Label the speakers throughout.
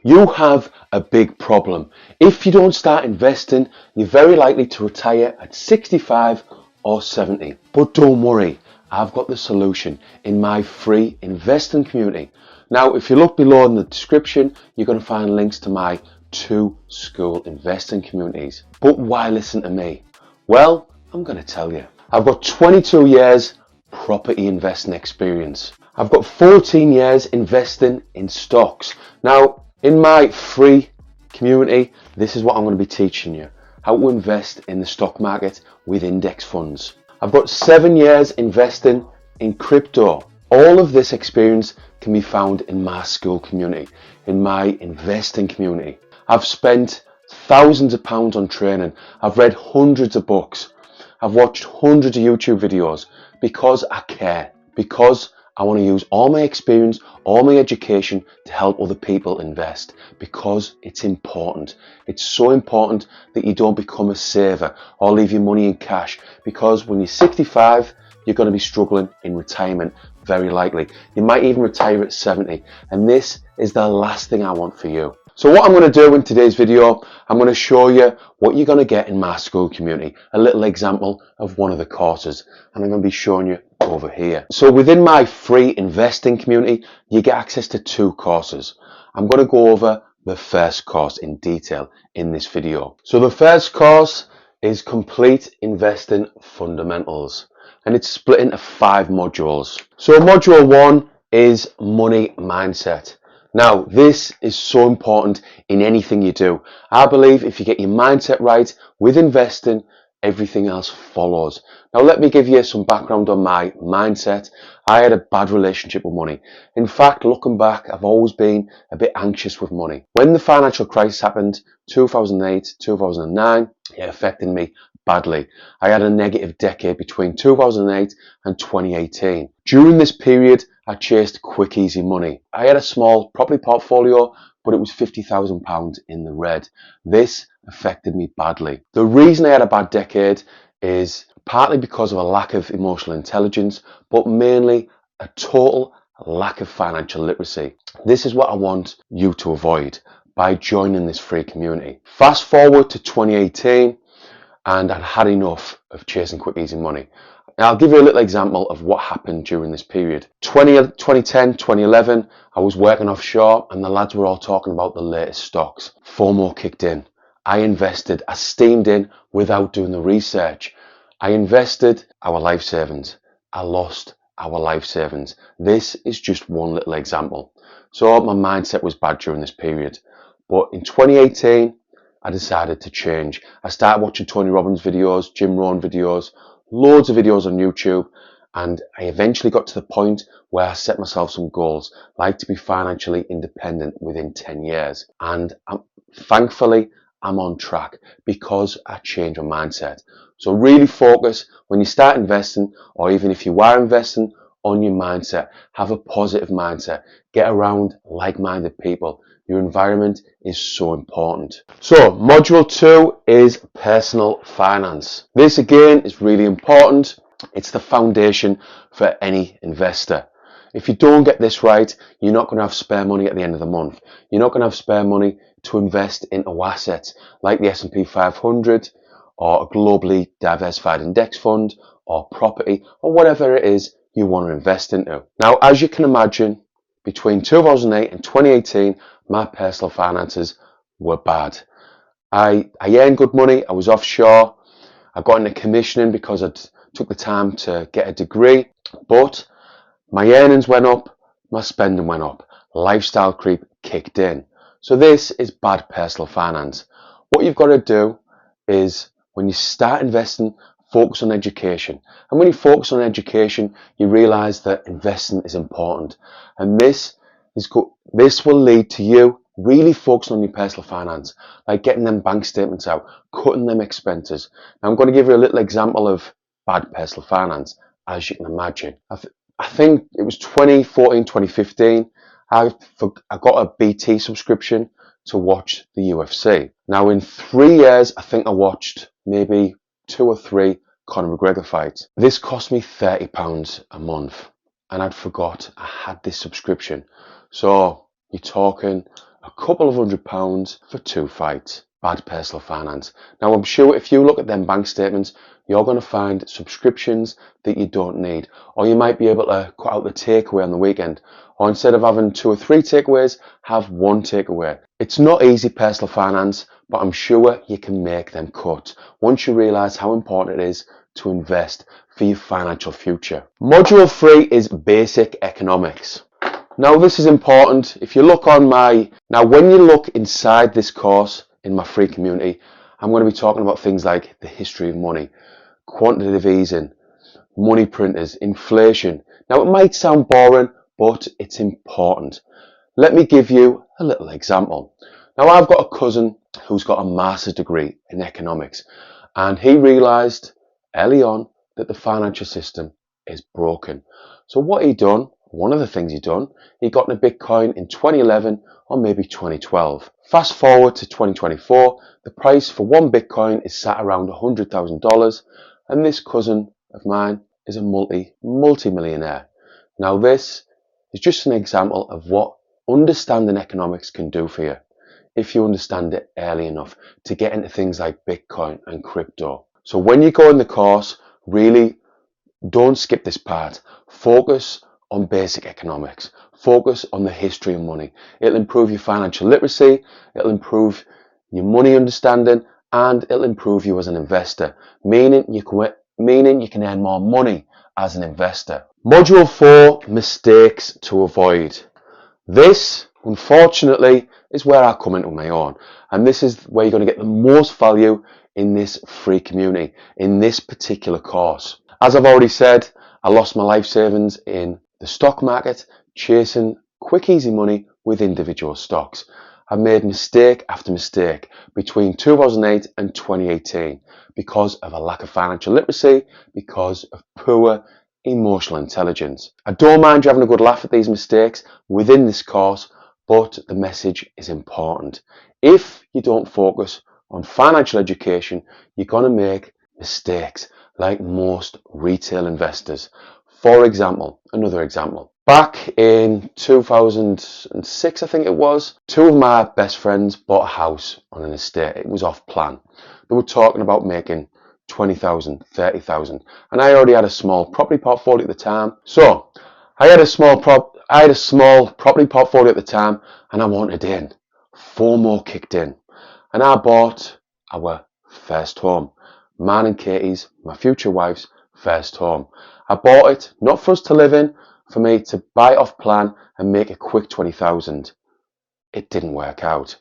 Speaker 1: You have a big problem. If you don't start investing, you're very likely to retire at 65 or 70. But don't worry, I've got the solution in my free investing community. Now, if you look below in the description, you're going to find links to my 2 school investing communities. But why listen to me? Well, I'm going to tell you. I've got 22 years property investing experience. I've got 14 years investing in stocks. Now, in my free community, this is what I'm going to be teaching you. How to invest in the stock market with index funds. I've got 7 years investing in crypto. All of this experience can be found in my school community, in my investing community. I've spent thousands of pounds on training. I've read hundreds of books. I've watched hundreds of YouTube videos because I care, because I want to use all my experience, all my education to help other people invest, because it's important. It's so important that you don't become a saver or leave your money in cash, because when you're 65, you're going to be struggling in retirement, very likely. You might even retire at 70, and this is the last thing I want for you. So what I'm going to do in today's video, I'm going to show you what you're going to get in my school community, a little example of one of the courses, and I'm going to be showing you over here. So within my free investing community, you get access to 2 courses. I'm going to go over the first course in detail in this video. So the first course is Complete Investing Fundamentals, and it's split into 5 modules. So module 1 is Money Mindset. Now, this is so important in anything you do. I believe if you get your mindset right with investing, everything else follows. Now, let me give you some background on my mindset. I had a bad relationship with money. In fact, looking back, I've always been a bit anxious with money. When the financial crisis happened, 2008, 2009, it affected me badly. I had a negative decade between 2008 and 2018. During this period, I chased quick, easy money. I had a small property portfolio, but it was £50,000 in the red. This affected me badly. The reason I had a bad decade is partly because of a lack of emotional intelligence, but mainly a total lack of financial literacy. This is what I want you to avoid by joining this free community. Fast forward to 2018, and I'd had enough of chasing quick, easy money. Now, I'll give you a little example of what happened during this period. 2010, 2011, I was working offshore and the lads were all talking about the latest stocks. FOMO kicked in. I invested, I steamed in without doing the research. I invested our life savings. I lost our life savings. This is just one little example. So my mindset was bad during this period. But in 2018, I decided to change. I started watching Tony Robbins videos, Jim Rohn videos, loads of videos on YouTube, and I eventually got to the point where I set myself some goals, like to be financially independent within 10 years. And thankfully, I'm on track because I changed my mindset. So really focus when you start investing, or even if you are investing, on your mindset. Have a positive mindset. Get around like-minded people. Your environment is so important. So module 2 is personal finance. This again is really important. It's the foundation for any investor. If you don't get this right, you're not going to have spare money at the end of the month. You're not going to have spare money to invest into assets like the S&P 500 or a globally diversified index fund or property or whatever it is you want to invest into. Now, as you can imagine, between 2008 and 2018, my personal finances were bad. I earned good money. I was offshore. I got into commissioning because I took the time to get a degree, but my earnings went up, my spending went up. Lifestyle creep kicked in. So this is bad personal finance. What you've got to do is when you start investing, focus on education. And when you focus on education, you realize that investing is important. And this will lead to you really focusing on your personal finance, like getting them bank statements out, cutting them expenses. Now, I'm going to give you a little example of bad personal finance, as you can imagine. I think it was 2014, 2015. I got a BT subscription to watch the UFC. Now, in 3 years, I think I watched maybe 2 or 3 Conor McGregor fights. This cost me £30 a month, and I'd forgot I had this subscription. So you're talking a couple of £100 for 2 fights. Bad personal finance. Now I'm sure if you look at them bank statements, you're going to find subscriptions that you don't need. Or you might be able to cut out the takeaway on the weekend. Or instead of having 2 or 3 takeaways, have 1 takeaway. It's not easy personal finance, but I'm sure you can make them cut once you realise how important it is to invest for your financial future. Module 3 is basic economics. Now this is important. If you look on when you look inside this course in my free community, I'm going to be talking about things like the history of money, quantitative easing, money printers, inflation. Now it might sound boring, but it's important. Let me give you a little example. Now I've got a cousin who's got a master's degree in economics, and he realised early on that the financial system is broken. So what he done, one of the things he done, he got into Bitcoin in 2011 or maybe 2012. Fast forward to 2024, the price for 1 Bitcoin is sat around $100,000, and this cousin of mine is a multi-millionaire. Now this is just an example of what understanding economics can do for you if you understand it early enough to get into things like Bitcoin and crypto. So when you go in the course, really don't skip this part. Focus on basic economics. Focus on the history of money. It'll improve your financial literacy, it'll improve your money understanding, and it'll improve you as an investor, meaning you can earn more money as an investor. Module 4, mistakes to avoid. This, unfortunately, is where I come into my own, and this is where you're going to get the most value in this free community, in this particular course. As I've already said, I lost my life savings in the stock market, chasing quick, easy money with individual stocks. I've made mistake after mistake between 2008 and 2018 because of a lack of financial literacy, because of poor emotional intelligence. I don't mind you having a good laugh at these mistakes within this course, but the message is important. If you don't focus on financial education, you're going to make mistakes like most retail investors. For example, another example. Back in 2006, I think it was, 2 of my best friends bought a house on an estate. It was off plan. They were talking about making 20,000, 30,000, and I already had a small property portfolio at the time. So I had a small property portfolio at the time, and I wanted in. FOMO kicked in, and I bought our first home. Mine and Katie's, my future wife's, first home. I bought it not for us to live in, for me to buy it off plan and make a quick 20,000. It didn't work out.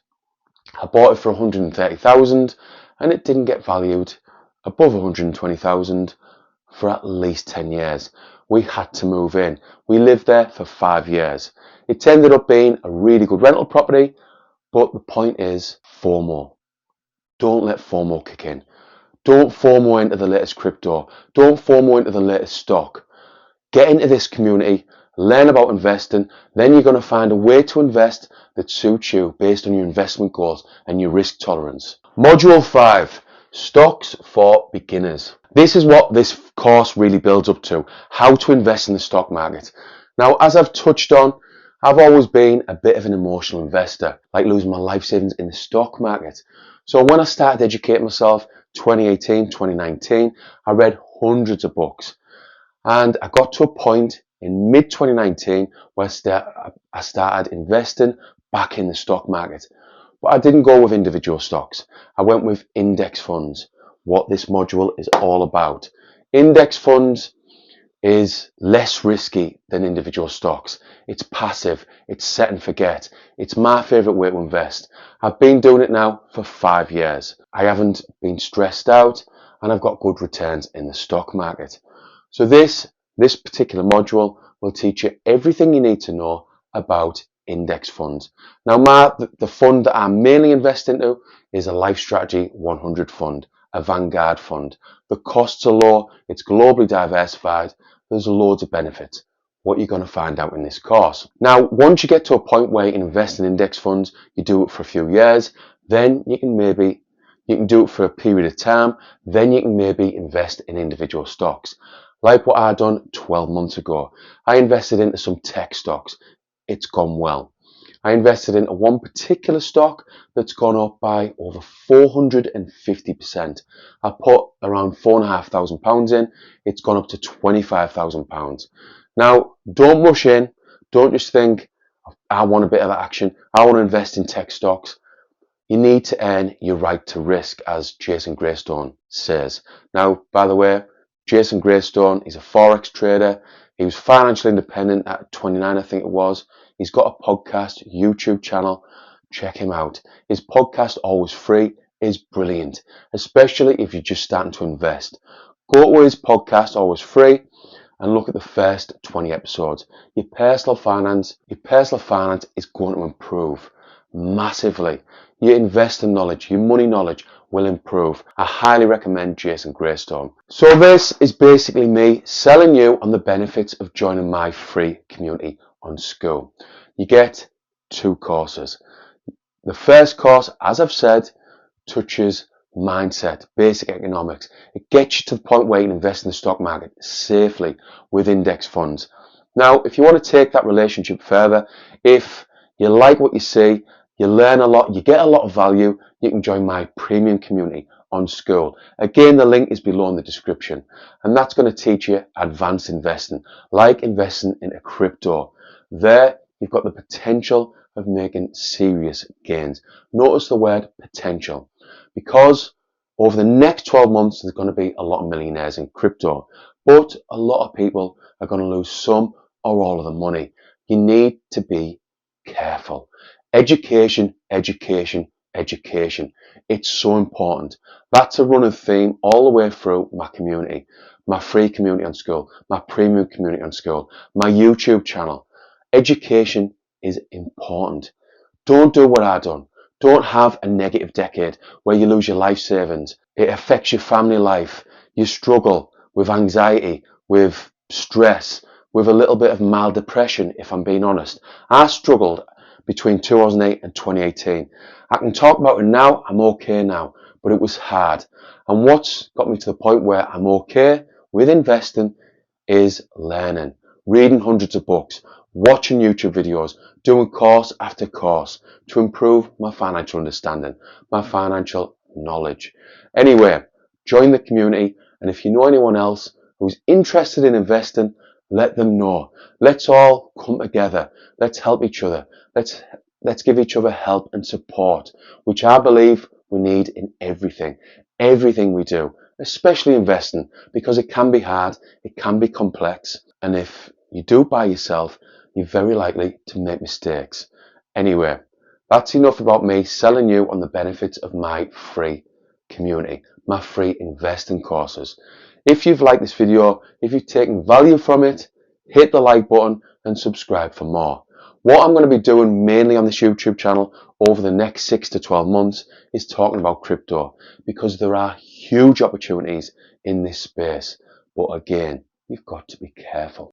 Speaker 1: I bought it for 130,000, and it didn't get valued above 120,000 for at least 10 years. We had to move in. We lived there for 5 years. It ended up being a really good rental property, but the point is FOMO. Don't let FOMO kick in. Don't FOMO into the latest crypto. Don't FOMO into the latest stock. Get into this community, learn about investing, then you're going to find a way to invest that suits you based on your investment goals and your risk tolerance. Module 5, stocks for beginners. This is what this course really builds up to, how to invest in the stock market. Now, as I've touched on, I've always been a bit of an emotional investor, like losing my life savings in the stock market. So when I started educating myself, 2018, 2019, I read hundreds of books. And I got to a point in mid-2019 where I started investing back in the stock market. But I didn't go with individual stocks. I went with index funds, what this module is all about. Index funds is less risky than individual stocks. It's passive, it's set and forget. It's my favourite way to invest. I've been doing it now for 5 years. I haven't been stressed out, and I've got good returns in the stock market. So this particular module will teach you everything you need to know about index funds. Now the fund that I mainly invest into is a Life Strategy 100 fund, a Vanguard fund. The costs are low, it's globally diversified, there's loads of benefits. What you're going to find out in this course. Now, once you get to a point where you can invest in index funds, you do it for a few years, then you can do it for a period of time, then you can maybe invest in individual stocks. Like what I done 12 months ago. I invested into some tech stocks. It's gone well. I invested into one particular stock that's gone up by over 450%. I put around £4,500 in. It's gone up to £25,000. Now, don't rush in. Don't just think, I want a bit of action. I want to invest in tech stocks. You need to earn your right to risk, as Jason Greystone says. Now, by the way, Jason Greystone is a Forex trader. He was financially independent at 29, I think it was. He's got a podcast, YouTube channel. Check him out. His podcast, Always Free, is brilliant, especially if you're just starting to invest. Go to his podcast, Always Free, and look at the first 20 episodes. Your personal finance is going to improve massively. Your investing knowledge, your money knowledge will improve. I highly recommend Jason Greystone. So this is basically me selling you on the benefits of joining my free community on Skool. You get 2 courses. The first course, as I've said, touches mindset, basic economics. It gets you to the point where you can invest in the stock market safely with index funds. Now, if you want to take that relationship further, if you like what you see, you learn a lot, you get a lot of value, you can join my premium community on Skool. Again, the link is below in the description, and that's going to teach you advanced investing, like investing into crypto. There, you've got the potential of making serious gains. Notice the word potential, because over the next 12 months, there's going to be a lot of millionaires in crypto, but a lot of people are going to lose some or all of the money. You need to be careful. Education, education, education. It's so important. That's a running theme all the way through my community, my free community on Skool, my premium community on Skool, my YouTube channel. Education is important. Don't do what I've done. Don't have a negative decade where you lose your life savings. It affects your family life. You struggle with anxiety, with stress, with a little bit of mild depression, if I'm being honest. I struggled between 2008 and 2018. I can talk about it now. I'm okay now, but it was hard. And what's got me to the point where I'm okay with investing is learning, reading hundreds of books, watching YouTube videos, doing course after course to improve my financial understanding, my financial knowledge. Anyway, join the community, and if you know anyone else who's interested in investing, let them know. Let's all come together. Let's help each other. Let's give each other help and support, which I believe we need in everything we do, especially investing, because it can be hard, it can be complex, and if you do by yourself, you're very likely to make mistakes. Anyway, that's enough about me selling you on the benefits of my free community, my free investing courses. If you've liked this video, if you've taken value from it, hit the like button and subscribe for more. What I'm going to be doing mainly on this YouTube channel over the next 6 to 12 months is talking about crypto, because there are huge opportunities in this space. But again, you've got to be careful.